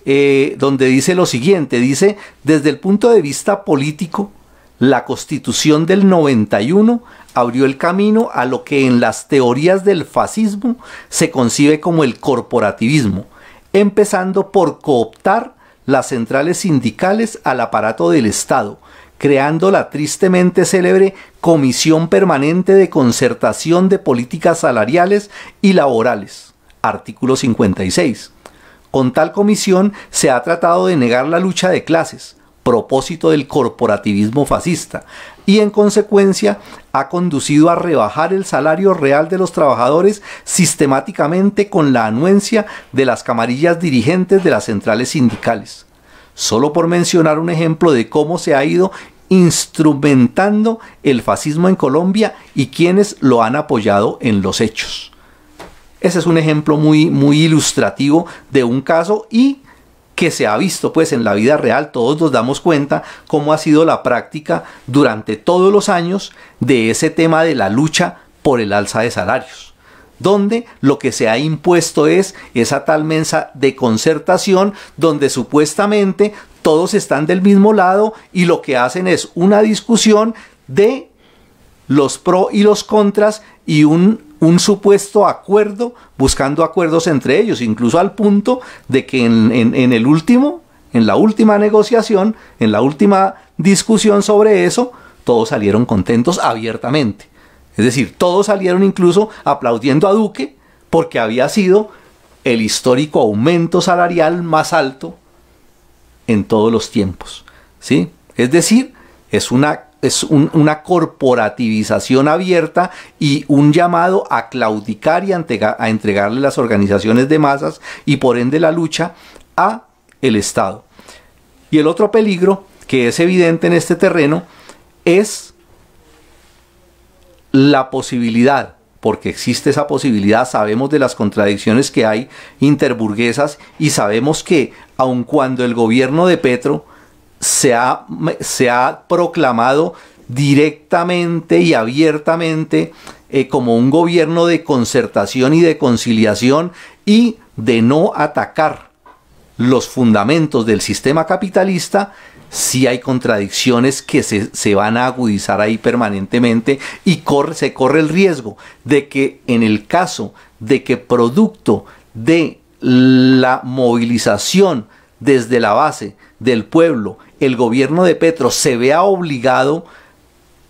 lo siguiente, dice: desde el punto de vista político, la Constitución del 91 abrió el camino a lo que en las teorías del fascismo se concibe como el corporativismo, empezando por cooptar las centrales sindicales al aparato del Estado, creando la tristemente célebre Comisión Permanente de Concertación de Políticas Salariales y Laborales, artículo 56. Con tal comisión se ha tratado de negar la lucha de clases, propósito del corporativismo fascista, y en consecuencia ha conducido a rebajar el salario real de los trabajadores sistemáticamente con la anuencia de las camarillas dirigentes de las centrales sindicales. Solo por mencionar un ejemplo de cómo se ha ido instrumentando el fascismo en Colombia y quienes lo han apoyado en los hechos. Ese es un ejemplo muy ilustrativo de un caso y que se ha visto pues en la vida real. Todos nos damos cuenta cómo ha sido la práctica durante todos los años de ese tema de la lucha por el alza de salarios, donde lo que se ha impuesto es esa tal mesa de concertación donde supuestamente todos están del mismo lado y lo que hacen es una discusión de los pros y los contras y un supuesto acuerdo, buscando acuerdos entre ellos, incluso al punto de que en la última negociación, en la última discusión sobre eso, todos salieron contentos abiertamente. Es decir, todos salieron incluso aplaudiendo a Duque porque había sido el histórico aumento salarial más alto en todos los tiempos, ¿sí? Es decir, es una una corporativización abierta y un llamado a claudicar y a entregarle las organizaciones de masas y por ende la lucha a el Estado. Y el otro peligro que es evidente en este terreno es la posibilidad, porque existe esa posibilidad, sabemos de las contradicciones que hay interburguesas y sabemos que aun cuando el gobierno de Petro se ha proclamado directamente y abiertamente como un gobierno de concertación y de conciliación y de no atacar los fundamentos del sistema capitalista, sí hay contradicciones que se van a agudizar ahí permanentemente y se corre el riesgo de que en el caso de que producto de la movilización desde la base del pueblo, el gobierno de Petro se vea obligado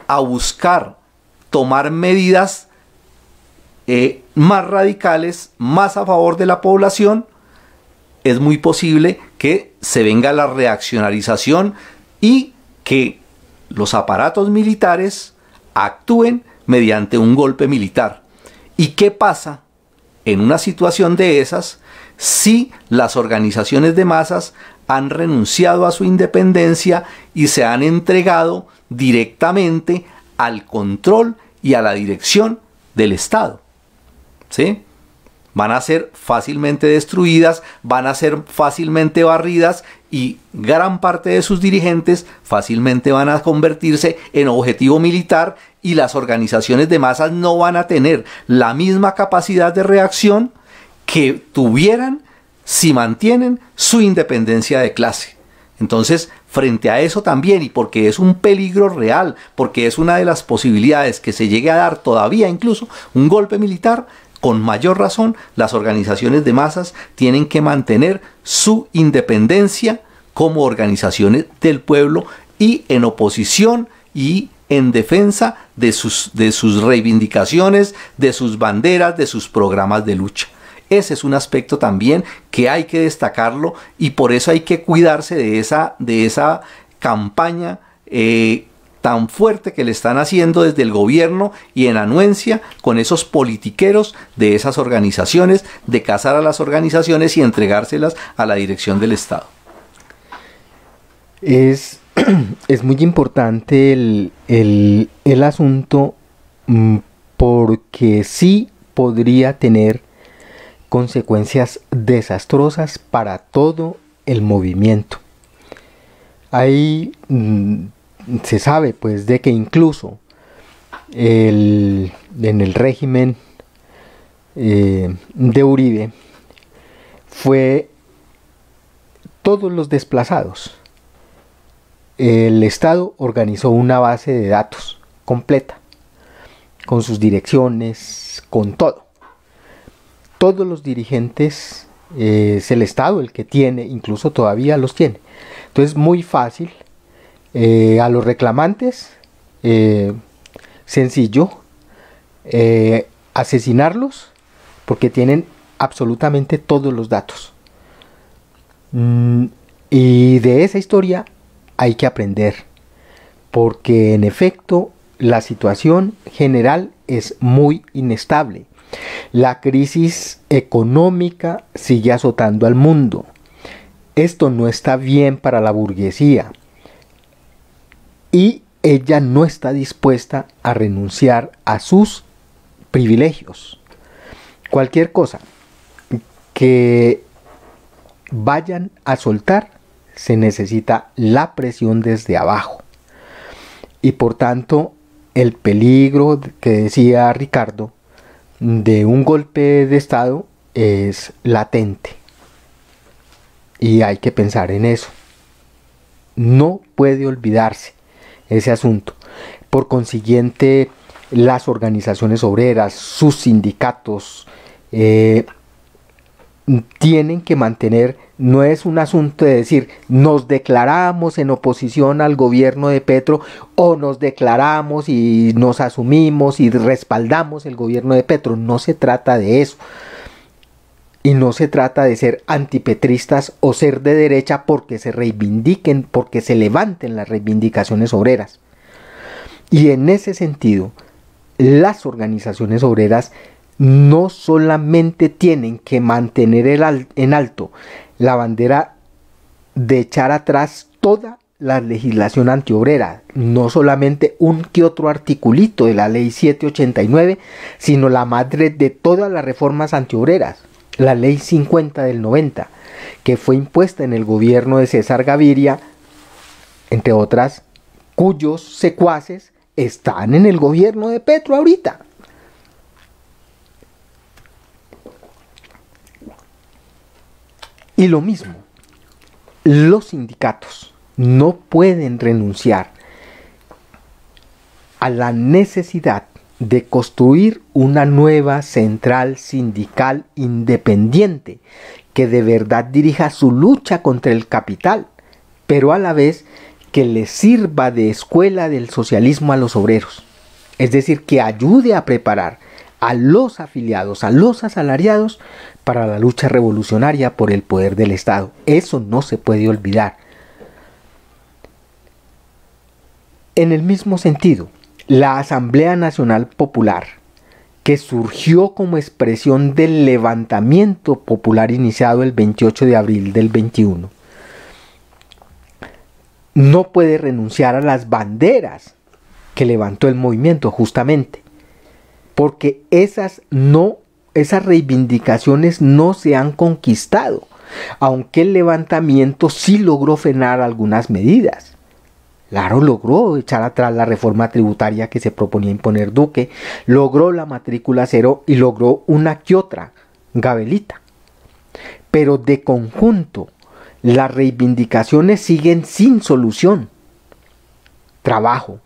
a buscar tomar medidas más radicales, más a favor de la población, es muy posible que se venga la reaccionarización y que los aparatos militares actúen mediante un golpe militar. ¿Y qué pasa en una situación de esas si las organizaciones de masas han renunciado a su independencia y se han entregado directamente al control y a la dirección del Estado? ¿Sí? Van a ser fácilmente destruidas, van a ser fácilmente barridas y gran parte de sus dirigentes fácilmente van a convertirse en objetivo militar y las organizaciones de masas no van a tener la misma capacidad de reacción que tuvieran si mantienen su independencia de clase. Entonces, frente a eso también, y porque es un peligro real, porque es una de las posibilidades que se llegue a dar todavía incluso un golpe militar, con mayor razón, las organizaciones de masas tienen que mantener su independencia como organizaciones del pueblo y en oposición y en defensa de sus reivindicaciones, de sus banderas, de sus programas de lucha. Ese es un aspecto también que hay que destacarlo y por eso hay que cuidarse de esa campaña tan fuerte que le están haciendo desde el gobierno y en anuencia con esos politiqueros de esas organizaciones, de cazar a las organizaciones y entregárselas a la dirección del Estado. Es muy importante el asunto porque sí podría tener consecuencias desastrosas para todo el movimiento. Se sabe pues de que incluso en el régimen de Uribe fue todos los desplazados. El Estado organizó una base de datos completa, con sus direcciones, con todo. Todos los dirigentes, es el Estado el que tiene, incluso todavía los tiene. Entonces es muy fácil. A los reclamantes, sencillo, asesinarlos porque tienen absolutamente todos los datos. Y de esa historia hay que aprender, porque en efecto la situación general es muy inestable. La crisis económica sigue azotando al mundo. Esto no está bien para la burguesía. Y ella no está dispuesta a renunciar a sus privilegios. Cualquier cosa que vayan a soltar, se necesita la presión desde abajo. Y por tanto, el peligro que decía Ricardo de un golpe de Estado es latente. Y hay que pensar en eso. No puede olvidarse ese asunto. Por consiguiente, las organizaciones obreras, sus sindicatos, tienen que mantener, no es un asunto de decir nos declaramos en oposición al gobierno de Petro o nos declaramos y nos asumimos y respaldamos el gobierno de Petro. No se trata de eso. Y no se trata de ser antipetristas o ser de derecha porque se reivindiquen, porque se levanten las reivindicaciones obreras. Y en ese sentido, las organizaciones obreras no solamente tienen que mantener en alto la bandera de echar atrás toda la legislación antiobrera, no solamente un que otro articulito de la ley 789, sino la madre de todas las reformas antiobreras, la ley 50 del 90, que fue impuesta en el gobierno de César Gaviria, entre otras, cuyos secuaces están en el gobierno de Petro ahorita. Y lo mismo, los sindicatos no pueden renunciar a la necesidad de construir una nueva central sindical independiente que de verdad dirija su lucha contra el capital, pero a la vez que les sirva de escuela del socialismo a los obreros. Es decir, que ayude a preparar a los afiliados, a los asalariados, para la lucha revolucionaria por el poder del Estado. Eso no se puede olvidar. En el mismo sentido, la Asamblea Nacional Popular, que surgió como expresión del levantamiento popular iniciado el 28 de abril del 21, no puede renunciar a las banderas que levantó el movimiento justamente, porque esas reivindicaciones no se han conquistado, aunque el levantamiento sí logró frenar algunas medidas. Claro, logró echar atrás la reforma tributaria que se proponía imponer Duque, logró la matrícula cero y logró una que otra gabelita. Pero de conjunto, las reivindicaciones siguen sin solución. Trabajo,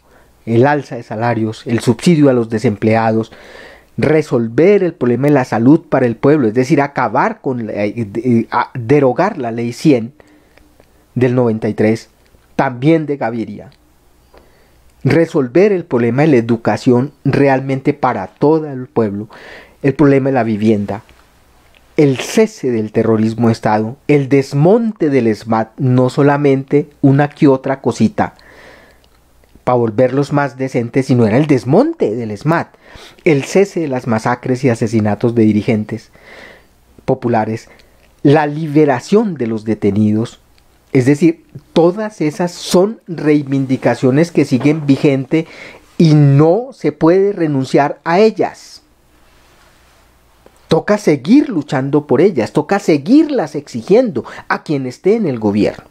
el alza de salarios, el subsidio a los desempleados, resolver el problema de la salud para el pueblo, es decir, acabar con, derogar la ley 100 del 93, también de Gaviria. Resolver el problema de la educación realmente para todo el pueblo, el problema de la vivienda, el cese del terrorismo de Estado, el desmonte del SMAT, no solamente una que otra cosita para volverlos más decentes, sino era el desmonte del SMAT, el cese de las masacres y asesinatos de dirigentes populares, la liberación de los detenidos. Es decir, todas esas son reivindicaciones que siguen vigentes y no se puede renunciar a ellas. Toca seguir luchando por ellas, toca seguirlas exigiendo a quien esté en el gobierno.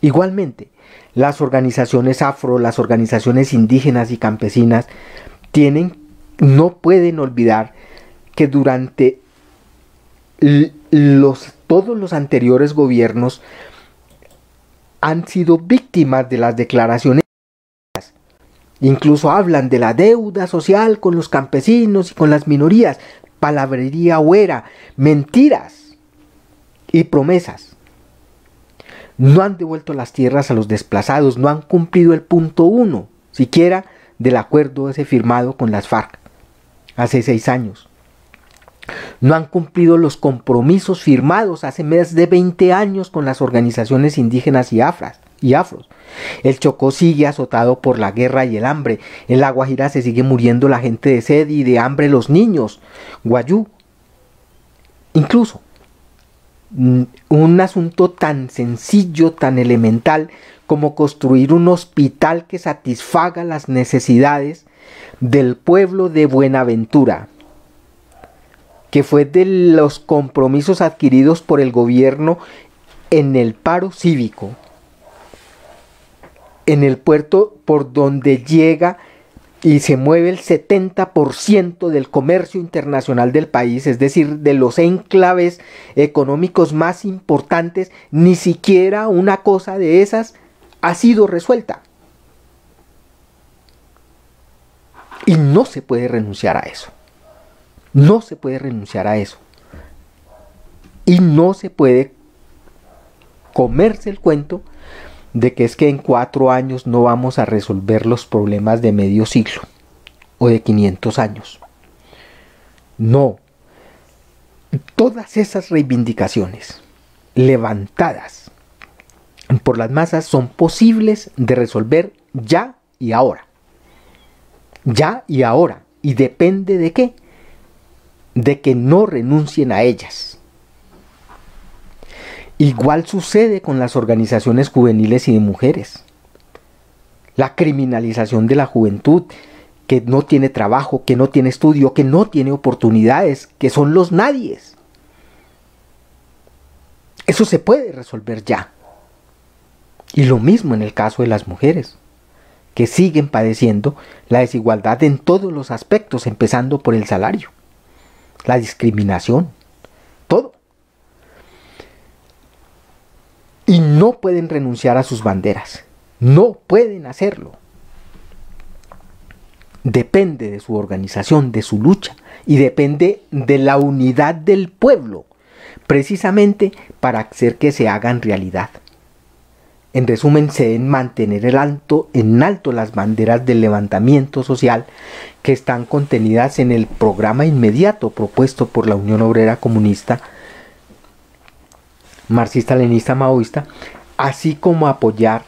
Igualmente, las organizaciones afro, las organizaciones indígenas y campesinas no pueden olvidar que durante todos los anteriores gobiernos han sido víctimas de las declaraciones. Incluso hablan de la deuda social con los campesinos y con las minorías, palabrería huera, mentiras y promesas. No han devuelto las tierras a los desplazados, no han cumplido el punto 1, siquiera del acuerdo ese firmado con las FARC hace 6 años. No han cumplido los compromisos firmados hace más de 20 años con las organizaciones indígenas y afros. El Chocó sigue azotado por la guerra y el hambre. En La Guajira se sigue muriendo la gente de sed y de hambre los niños. Guayú. Incluso un asunto tan sencillo, tan elemental como construir un hospital que satisfaga las necesidades del pueblo de Buenaventura, que fue de los compromisos adquiridos por el gobierno en el paro cívico, en el puerto por donde llega y se mueve el 70% del comercio internacional del país, es decir, de los enclaves económicos más importantes, ni siquiera una cosa de esas ha sido resuelta. Y no se puede renunciar a eso. No se puede renunciar a eso. Y no se puede comerse el cuento de que es que en 4 años no vamos a resolver los problemas de medio siglo o de 500 años. No. Todas esas reivindicaciones levantadas por las masas son posibles de resolver ya y ahora. Ya y ahora. ¿Y depende de qué? De que no renuncien a ellas. Igual sucede con las organizaciones juveniles y de mujeres. La criminalización de la juventud que no tiene trabajo, que no tiene estudio, que no tiene oportunidades, que son los nadies. Eso se puede resolver ya. Y lo mismo en el caso de las mujeres, que siguen padeciendo la desigualdad en todos los aspectos, empezando por el salario, la discriminación, todo. Y no pueden renunciar a sus banderas, no pueden hacerlo. Depende de su organización, de su lucha, y depende de la unidad del pueblo, precisamente para hacer que se hagan realidad. En resumen, se deben mantener en alto las banderas del levantamiento social que están contenidas en el programa inmediato propuesto por la Unión Obrera Comunista, marxista-leninista maoísta, así como apoyar,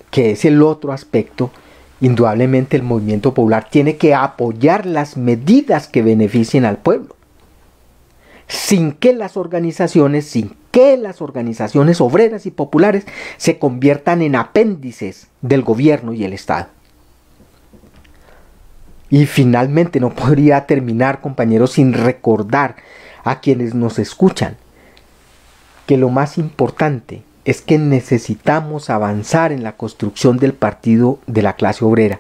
que es el otro aspecto. Indudablemente el movimiento popular tiene que apoyar las medidas que beneficien al pueblo, sin que las organizaciones obreras y populares se conviertan en apéndices del gobierno y el Estado. Y finalmente no podría terminar, compañeros, sin recordar a quienes nos escuchan que lo más importante es que necesitamos avanzar en la construcción del partido de la clase obrera.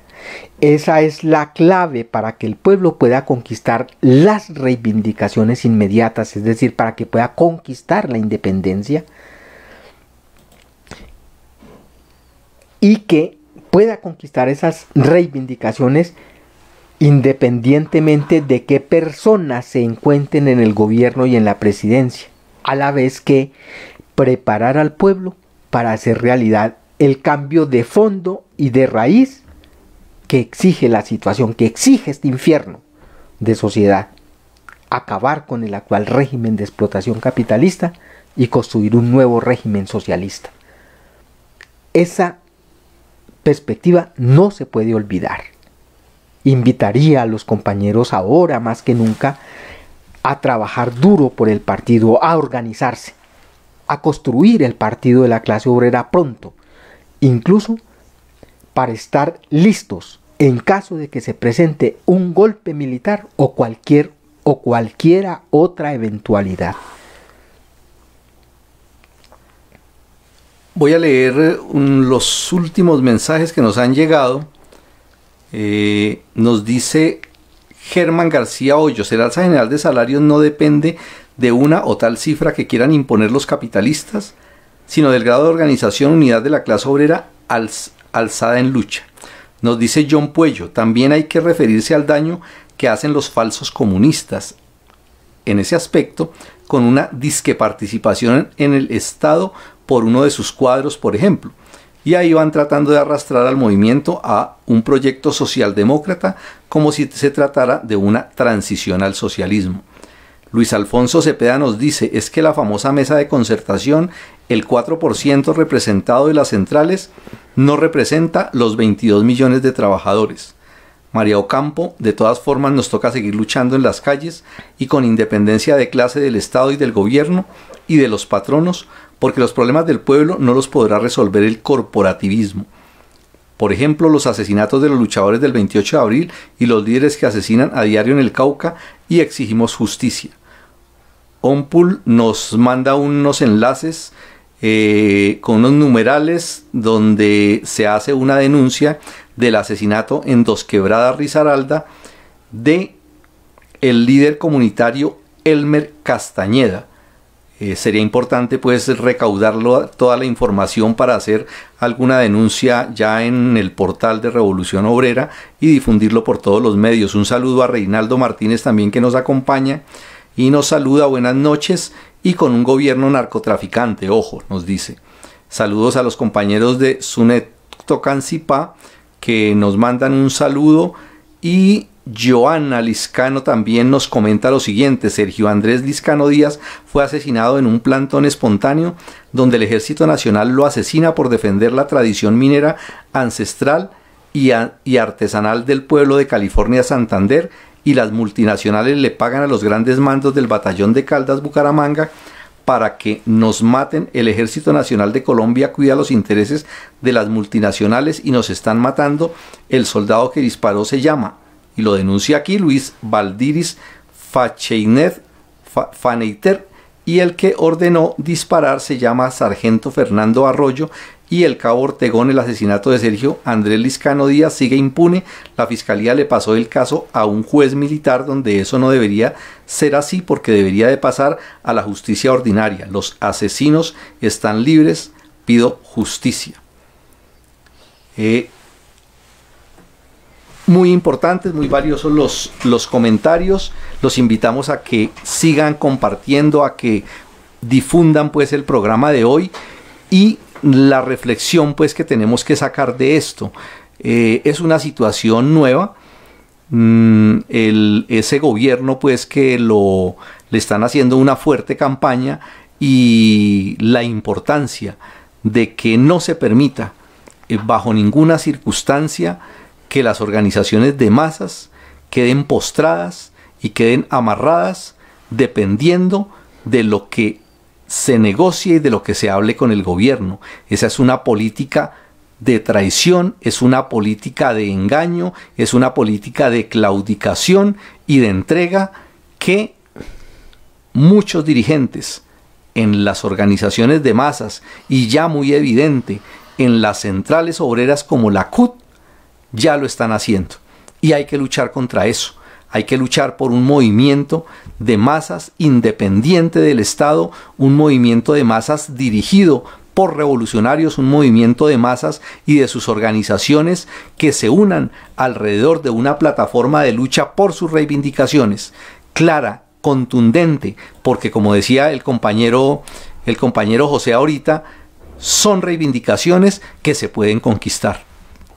Esa es la clave para que el pueblo pueda conquistar las reivindicaciones inmediatas, es decir, para que pueda conquistar la independencia y que pueda conquistar esas reivindicaciones independientemente de qué personas se encuentren en el gobierno y en la presidencia, a la vez que preparar al pueblo para hacer realidad el cambio de fondo y de raíz que exige la situación, que exige este infierno de sociedad. Acabar con el actual régimen de explotación capitalista y construir un nuevo régimen socialista. Esa perspectiva no se puede olvidar. Invitaría a los compañeros ahora más que nunca a trabajar duro por el partido, a organizarse, a construir el partido de la clase obrera pronto, incluso para estar listos en caso de que se presente un golpe militar o cualquiera otra eventualidad. Voy a leer los últimos mensajes que nos han llegado. Nos dice Germán García Hoyos: el alza general de salarios no depende de una o tal cifra que quieran imponer los capitalistas, sino del grado de organización, unidad de la clase obrera alzada en lucha. Nos dice John Puello: también hay que referirse al daño que hacen los falsos comunistas en ese aspecto, con una disque participación en el Estado por uno de sus cuadros, por ejemplo. Y ahí van tratando de arrastrar al movimiento a un proyecto socialdemócrata como si se tratara de una transición al socialismo. Luis Alfonso Cepeda nos dice: es que la famosa mesa de concertación, el 4% representado de las centrales, no representa los 22 millones de trabajadores. María Ocampo: de todas formas nos toca seguir luchando en las calles y con independencia de clase del Estado y del gobierno y de los patronos, porque los problemas del pueblo no los podrá resolver el corporativismo. Por ejemplo, los asesinatos de los luchadores del 28 de abril y los líderes que asesinan a diario en el Cauca, y exigimos justicia. Ompul nos manda unos enlaces con unos numerales donde se hace una denuncia del asesinato en Dos Quebradas, Risaralda, de el líder comunitario Elmer Castañeda. Sería importante pues recaudarlo, toda la información, para hacer alguna denuncia ya en el portal de Revolución Obrera y difundirlo por todos los medios. Un saludo a Reinaldo Martínez también, que nos acompaña y nos saluda: buenas noches, y con un gobierno narcotraficante, ojo, nos dice. Saludos a los compañeros de Sunet Tocancipá, que nos mandan un saludo, y Joana Liscano también nos comenta lo siguiente: Sergio Andrés Liscano Díaz fue asesinado en un plantón espontáneo donde el Ejército Nacional lo asesina por defender la tradición minera ancestral y artesanal del pueblo de California Santander, y las multinacionales le pagan a los grandes mandos del batallón de Caldas Bucaramanga para que nos maten. El Ejército Nacional de Colombia cuida los intereses de las multinacionales y nos están matando. El soldado que disparó se llama, y lo denuncia aquí, Luis Valdiris Faneiter, y el que ordenó disparar se llama Sargento Fernando Arroyo, y el cabo Ortegón. El asesinato de Sergio Andrés Liscano Díaz sigue impune. La fiscalía le pasó el caso a un juez militar, donde eso no debería ser así, porque debería de pasar a la justicia ordinaria. Los asesinos están libres, pido justicia. Muy importantes, muy valiosos los comentarios. Los invitamos a que sigan compartiendo, a que difundan pues el programa de hoy y la reflexión pues que tenemos que sacar de esto. Es una situación nueva. Ese gobierno pues que le están haciendo una fuerte campaña, y la importancia de que no se permita bajo ninguna circunstancia que las organizaciones de masas queden postradas y queden amarradas dependiendo de lo que se negocie y de lo que se hable con el gobierno. Esa es una política de traición, es una política de engaño, es una política de claudicación y de entrega que muchos dirigentes en las organizaciones de masas, y ya muy evidente en las centrales obreras como la CUT, ya lo están haciendo. Y hay que luchar contra eso. Hay que luchar por un movimiento de masas independiente del Estado, un movimiento de masas dirigido por revolucionarios, un movimiento de masas y de sus organizaciones que se unan alrededor de una plataforma de lucha por sus reivindicaciones, clara, contundente, porque como decía el compañero José ahorita, son reivindicaciones que se pueden conquistar.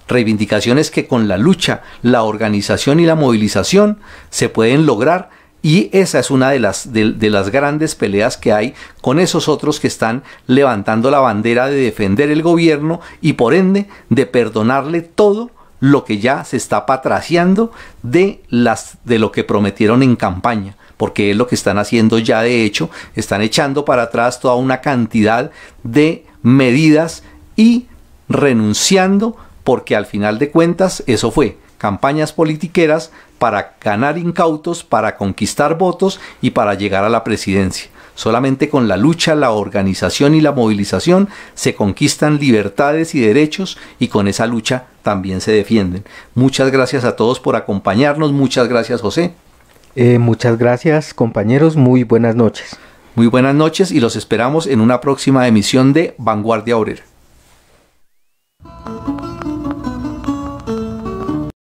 Reivindicaciones que con la lucha, la organización y la movilización se pueden lograr, y esa es una de las grandes peleas que hay con esos otros que están levantando la bandera de defender el gobierno y por ende de perdonarle todo lo que ya se está patraciando de lo que prometieron en campaña, porque es lo que están haciendo ya. De hecho, están echando para atrás toda una cantidad de medidas y renunciando, porque al final de cuentas eso fue campañas politiqueras para ganar incautos, para conquistar votos y para llegar a la presidencia. Solamente con la lucha, la organización y la movilización se conquistan libertades y derechos, y con esa lucha también se defienden. Muchas gracias a todos por acompañarnos. Muchas gracias, José. Muchas gracias, compañeros. Muy buenas noches. Muy buenas noches, y los esperamos en una próxima emisión de Vanguardia Obrera.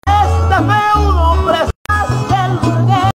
Esta feudo